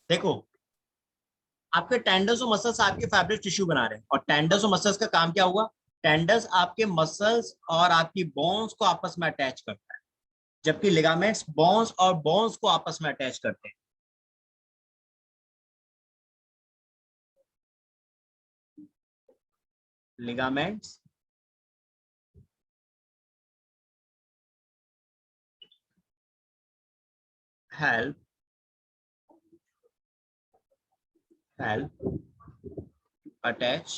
देखो, आपके टेंडन्स और मसल्स आपके फाइब्रस टिश्यू बना रहे हैं, और टेंडन्स और मसल्स का काम क्या हुआ? टेंडन्स आपके मसल्स और आपकी बोन्स को आपस में अटैच करता है, जबकि लिगामेंट्स बोन्स और बोन्स को आपस में अटैच करते हैं। Ligaments help help attach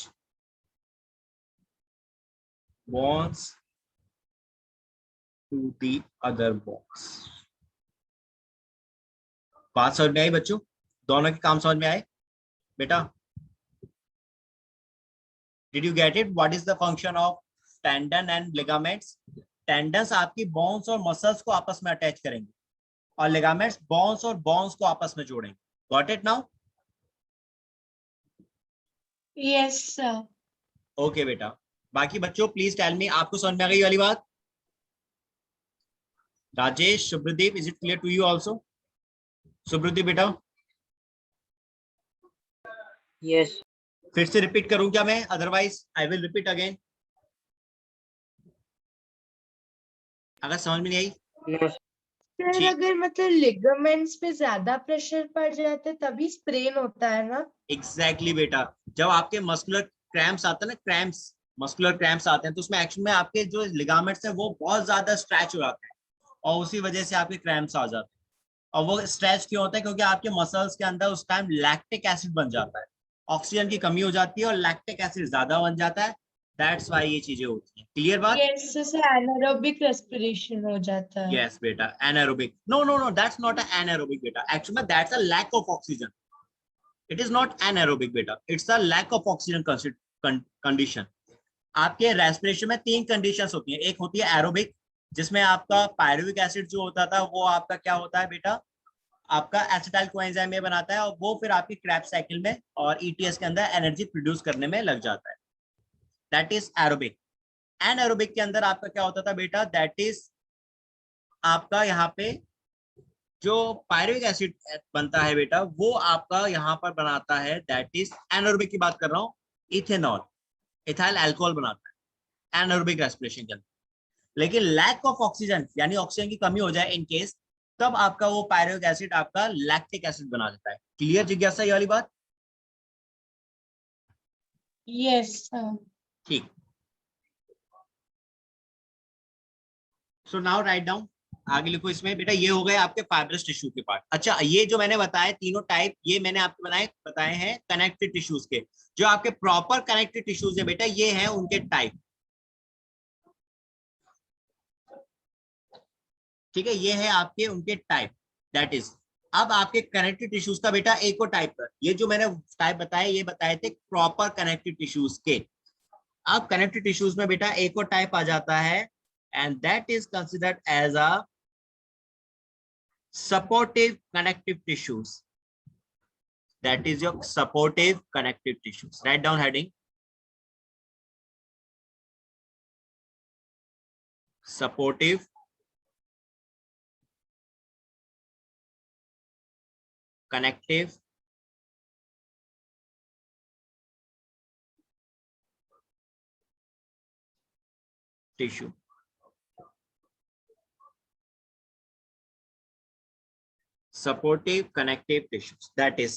bonds to the other bonds। बात समझ में आई बच्चों? दोनों के काम समझ में आए बेटा? Did you get it? What is the function of tendon and ligaments? Tendons आपकी बोन्स और मसल्स को आपस में अटैच करेंगे, और लिगामेंट्स बोन्स और बोन्स को आपस में जोड़ेंगे। Got it now? Yes sir. Okay बेटा। बाकी बच्चों प्लीज टेल मी, आपको समझ में आ गई वाली बात? Rajesh, Shubhradeep, is it clear to you also? Shubhradeep बेटा, यस। फिर से रिपीट करूं क्या मैं? Otherwise I will repeat again, अगर समझ में नहीं आई। सर अगर मतलब लिगामेंट्स पे ज्यादा प्रेशर पड़ जाता है तभी स्प्रेन होता है ना? एग्जैक्टली बेटा, जब आपके मस्कुलर क्रैम्प्स आते हैं ना, क्रैम्प्स, मस्कुलर क्रैम्प्स आते हैं, तो उसमें एक्शन में आपके जो लिगामेंट्स हैं वो बहुत ज्यादा स्ट्रेच हो जाते हैं, और उसी वजह से आपके क्रैम्प्स आ जाते हैं। और वो स्ट्रेच क्यों होता है? क्योंकि आपके मसल्स के अंदर उस टाइम लैक्टिक एसिड बन जाता है, ऑक्सीजन की कमी हो जाती है और लैक्टिक एसिड ज्यादा बन जाता है। दैट्स वाई ये चीजें होती हैं। क्लियर बात? यस सर, एनारोबिक रेस्पिरेशन हो जाता है। यस बेटा, anaerobic. No no no, that's not anaerobic बेटा, एक्चुअली में that's a lack of oxygen. It is not anaerobic बेटा, it's a lack of oxygen condition. आपके रेस्पिरेशन में तीन कंडीशंस होती हैं। एक होती है एरोबिक, जिसमें आपका पायरुविक एसिड जो होता था वो आपका क्या होता है बेटा? आपका एसिटाइल कोएंजाइम में बनाता है, और वो फिर आपकी क्रैब साइकिल में और ईटीएस के अंदर एनर्जी प्रोड्यूस करने में लग जाता है। That is aerobic. एनारोबिक के अंदर आपका क्या होता था बेटा? दैट इज आपका यहाँ पे जो पायरुविक एसिड बनता है बेटा, वो आपका यहाँ पर बनाता है, दैट इज एनारोबिक की बात कर रहा हूँ, इथेनॉल, इथाइल अल्कोहल बनाता है एनारोबिक रेस्पिरेशन के अंदर। लेकिन लैक ऑफ ऑक्सीजन, यानी ऑक्सीजन की कमी हो जाए इन केस, तब आपका वो पायरुविक एसिड आपका लैक्टिक एसिड बना देता है। क्लियर जिज्ञासा ये वाली बात? Yes sir. ठीक। सो नाउ राइट डाउन, आगे लिखो इसमें बेटा। ये हो गए आपके फाइब्रस टिश्यू के पार्ट। अच्छा, ये जो मैंने बताया तीनों टाइप, ये मैंने आपको बताए हैं कनेक्टिव टिश्यूज के। जो आपके प्रॉपर कनेक्टिव टिश्यूज है बेटा, ये हैं उनके टाइप। ठीक है, ये है आपके उनके टाइप, दैट इज। अब आपके कनेक्टिव टिश्यूज का बेटा एक और टाइप का, ये जो मैंने टाइप बताया ये बताए थे प्रॉपर कनेक्टिव टिश्यूज के। अब कनेक्टिव टिश्यूज में बेटा एक और टाइप आ जाता है, and that is considered as a supportive connective tissues। That is your supportive connective tissues। Write down heading, supportive connective tissue। supportive connective tissues, that is।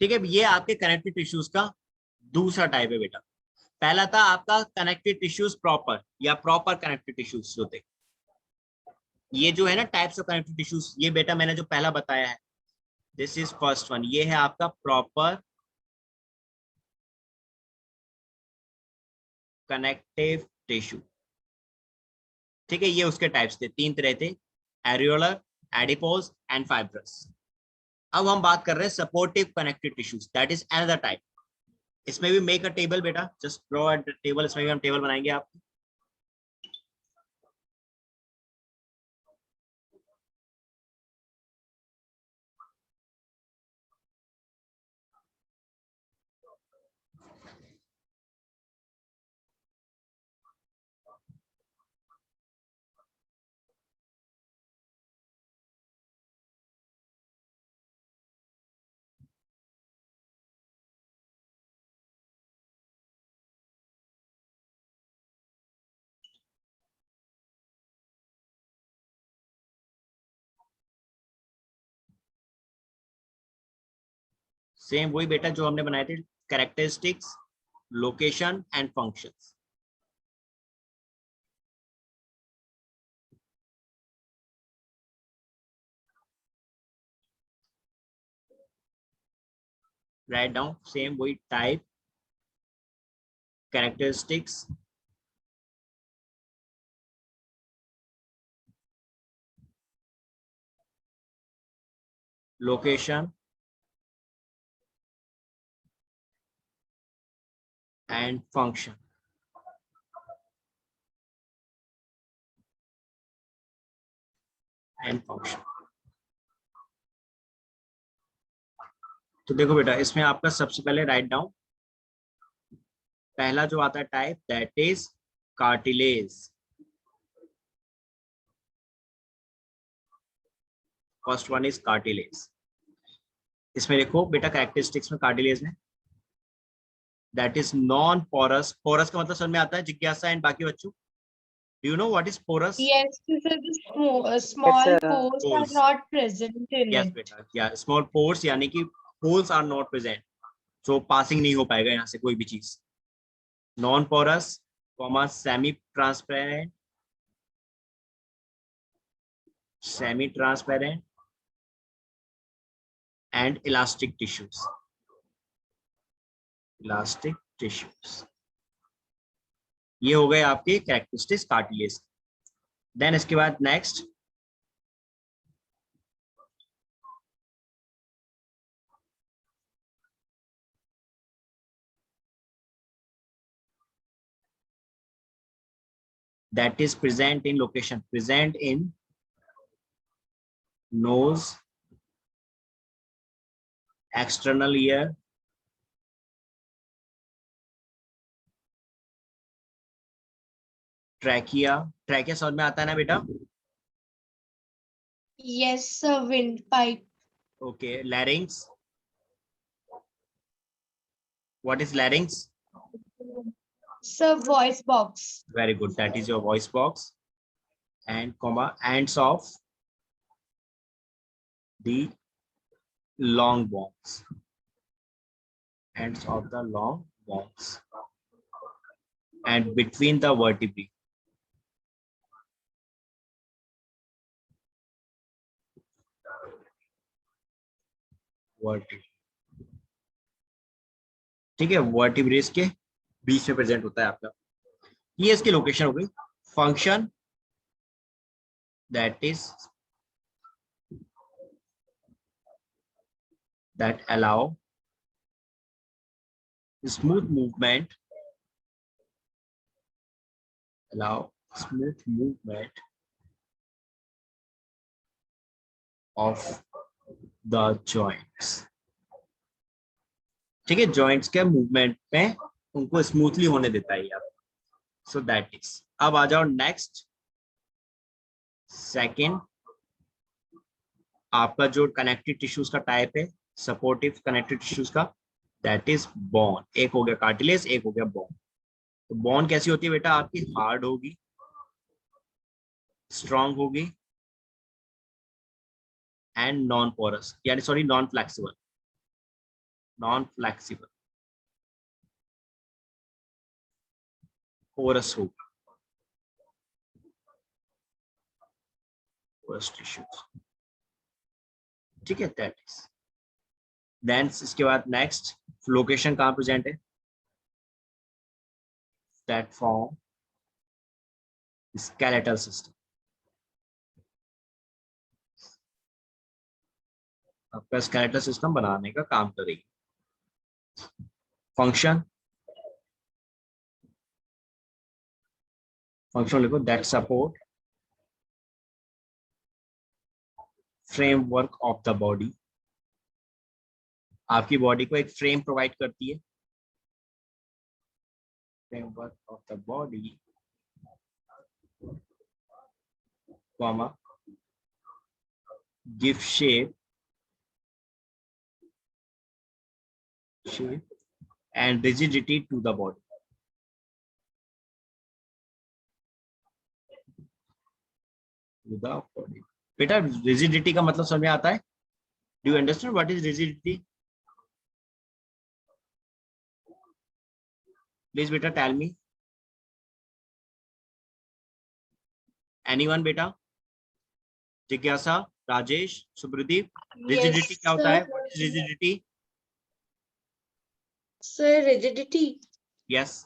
ठीक है, ये आपके कनेक्टिव टिश्यूज का दूसरा टाइप है बेटा। पहला था आपका कनेक्टिव टिश्यूज प्रॉपर या प्रॉपर कनेक्टिव टिश्यूज जो थे। ये जो है ना टाइप्स ऑफ कनेक्टिव टिश्यूज, ये बेटा मैंने जो पहला बताया है, दिस इज फर्स्ट वन। ये है आपका प्रॉपर कनेक्टिव टिश्यू। ठीक है, ये उसके टाइप्स थे, तीन तरह थे, एरियोलर, एडिपोज एंड फाइब्रस। अब हम बात कर रहे हैं supportive connective tissues, that is another type. इसमें भी मेक अ टेबल बेटा, जस्ट ड्रॉ अ टेबल। इसमें भी हम टेबल बनाएंगे आप। सेम वही बेटा जो हमने बनाए थे, characteristics, location and functions. Right down same वही type, characteristics, location and function. तो देखो बेटा, इसमें आपका सबसे पहले राइट डाउन, पहला जो आता है type, that is cartilage. First one is cartilage. इसमें देखो बेटा, कैरेक्टरिस्टिक्स में कार्टिलेज में that is non porous. Porous का मतलब समझ में आता है जिज्ञासा एंड बाकी बच्चों? Do you know what is porous? Yes, sir, the Yes, small sir. pores are Holes. not present in yes it. बेटा, या स्मॉल पोर्स यानी कि holes are not present, so passing नहीं हो पाएगा यहाँ से कोई भी चीज। Non porous, comma semi transparent, semi transparent and elastic tissues, elastic tissues. ये हो गए आपके कैरेक्टरिस्टिक्स कार्टिलेज। देन इसके बाद next, that is present in location, present in nose, external ear, trachea, trachea समझ में आता है ना बेटा? Yes, sir, windpipe. Okay, larynx, what is larynx? Sir, voice box. Very good, that is your voice box. And comma, ends of the long bones, ends of the long bones, and between the vertebrae. Vertebrae, ठीक है, वर्टिब्रेस के बीच में present होता है आपका। ये इसकी location हो गई। Function, that is that allow smooth movement, of the joints। ठीक है, जॉइंट्स के मूवमेंट में उनको स्मूथली होने देता है आप। सो दैट इज, अब आ जाओ नेक्स्ट, सेकंड, आपका जो कनेक्टिव टिश्यूज का टाइप है, सपोर्टिव कनेक्टिव टिश्यूज का, दैट इज बोन। एक हो गया कार्टिलेज, एक हो गया बोन। तो बोन कैसी होती है बेटा आपकी? हार्ड होगी, स्ट्रॉन्ग होगी एंड नॉन पोरस, यानी सॉरी नॉन फ्लेक्सिबल, पोरस होगा, पोरस टिश्यूज। ठीक है, दैट इज। देन इसके बाद नेक्स्ट, लोकेशन कहां प्रेजेंट है? That form skeletal system. आपका स्केलेटल सिस्टम बनाने का काम करेगी। फंक्शन, लिखो, that support framework of the body. आपकी बॉडी को एक फ्रेम प्रोवाइड करती है, framework of the body, comma, give shape and rigidity to the body। बेटा रिजिडिटी का मतलब समझ में आता है? Do you understand what is rigidity? Please बेटा टेल मी, एनीवन बेटा? जिज्ञासा, राजेश, सुब्रदीप, रिजिडिटी क्या होता है? What is rigidity? Sir rigidity, yes,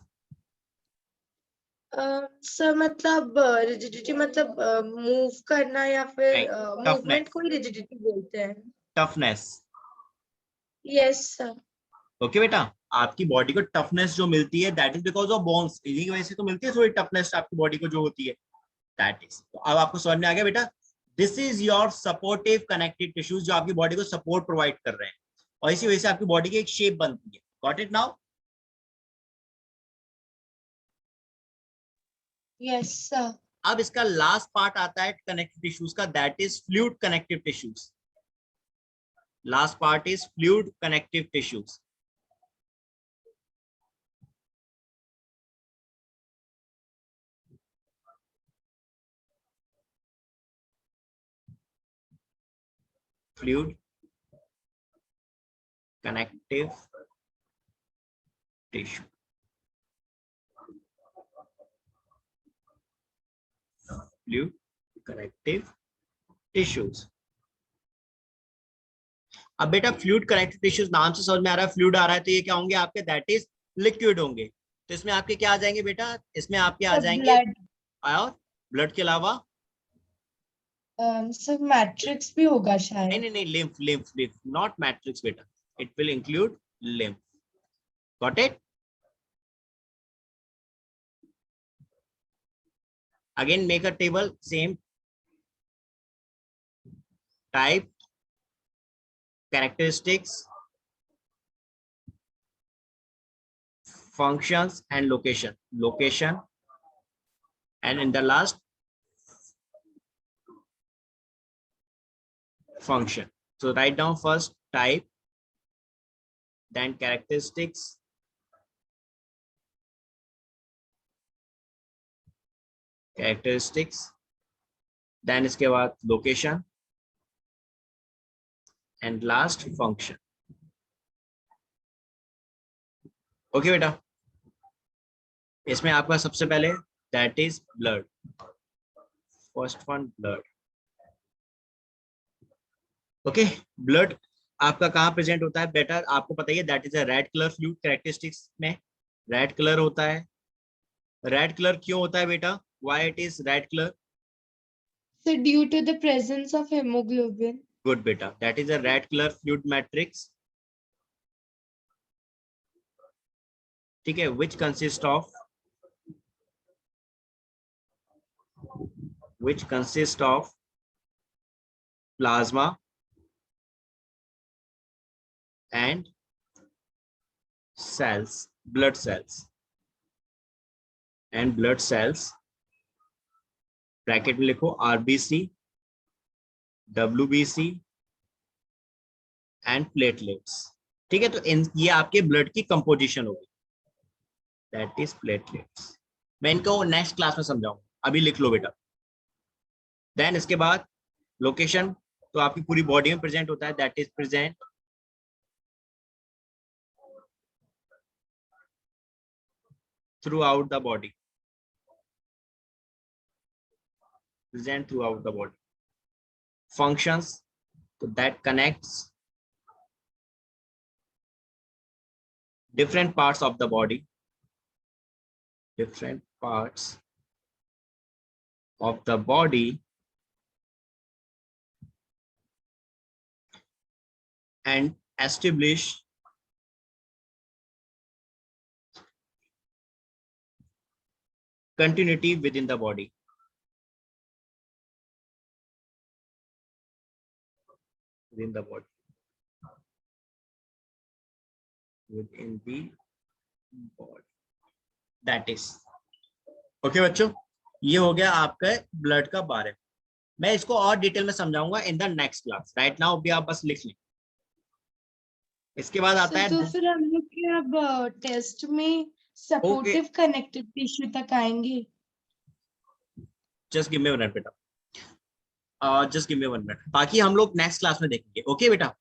sir मतलब रिजिडिटी मतलब मूव करना या फिर नहीं, मूवमेंट को ही रिजिडिटी बोलते हैं। टफनेस। Yes sir. ओके बेटा, आपकी बॉडी को टफनेस जो मिलती है that is because of bones, इन्हीं की वजह से तो मिलती है थोड़ी टफनेस आपकी बॉडी को जो होती है, दैट इज। तो अब आपको समझ में आ गया बेटा, this is your supportive connective tissues जो आपकी बॉडी को सपोर्ट प्रोवाइड कर रहे हैं, और इसी वजह से आपकी बॉडी की एक शेप बनती है। Got it now? Yes sir. अब इसका लास्ट पार्ट आता है कनेक्टिव टिश्यूज का, that is fluid connective tissues. Last part is fluid connective tissues. Fluid connective tissue, fluid connective tissues. अब बेटा फ्लूइड कनेक्टिव टिश्यूज नाम से समझ में आ रहा है, फ्लूइड आ रहा है तो ये क्या होंगे आपके? दैट इज लिक्विड होंगे। तो इसमें आपके क्या आ जाएंगे बेटा? इसमें आपके आ जाएंगे ब्लड, और ब्लड के अलावा सर मैट्रिक्स भी होगा शायद। नहीं नहीं नहीं, lymph lymph lymph, not matrix बेटा, it will include lymph. Got it? Again make a table, same type, characteristics, functions and location, and in the last function. So write down first type, then characteristics, then इसके बाद location and last function. Okay बेटा, इसमें आपका सबसे पहले that is blood, first one blood. Okay, blood आपका कहाँ present होता है बेटा? आपको पता ही है, that is a red colour fluid. Characteristics में रेड कलर होता है। रेड कलर क्यों होता है बेटा? Why it is red colour? So due to the presence of hemoglobin. Good बेटा, that is a red colour fluid matrix. ठीक है, which consist of plasma and cells, blood cells and blood cells, bracket में लिखो RBC, WBC and platelets. ठीक है, तो ये आपके ब्लड की कंपोजिशन होगी, दैट इज प्लेटलेट्स। मैं इनको नेक्स्ट क्लास में समझाऊंगा, अभी लिख लो बेटा। देन इसके बाद लोकेशन, तो आपकी पूरी बॉडी में प्रेजेंट होता है, that is present throughout the body, present throughout the body. Functions, so that connects different parts of the body, and establish continuity within the body. Within the body. That is. Okay बच्चों, ये हो गया आपका blood का बारे में। मैं इसको और डिटेल में समझाऊंगा in the next class. Right now अभी आप बस लिख लें। इसके बाद आता है तो फिर हम लोग के अब टेस्ट में सपोर्टिव कनेक्टिव टिश्यू तक आएंगे। जस्ट गिव मी 1 मिनट बेटा, जस्ट गिव मी 1 मिनट, बाकी हम लोग नेक्स्ट क्लास में देखेंगे। ओके बेटा।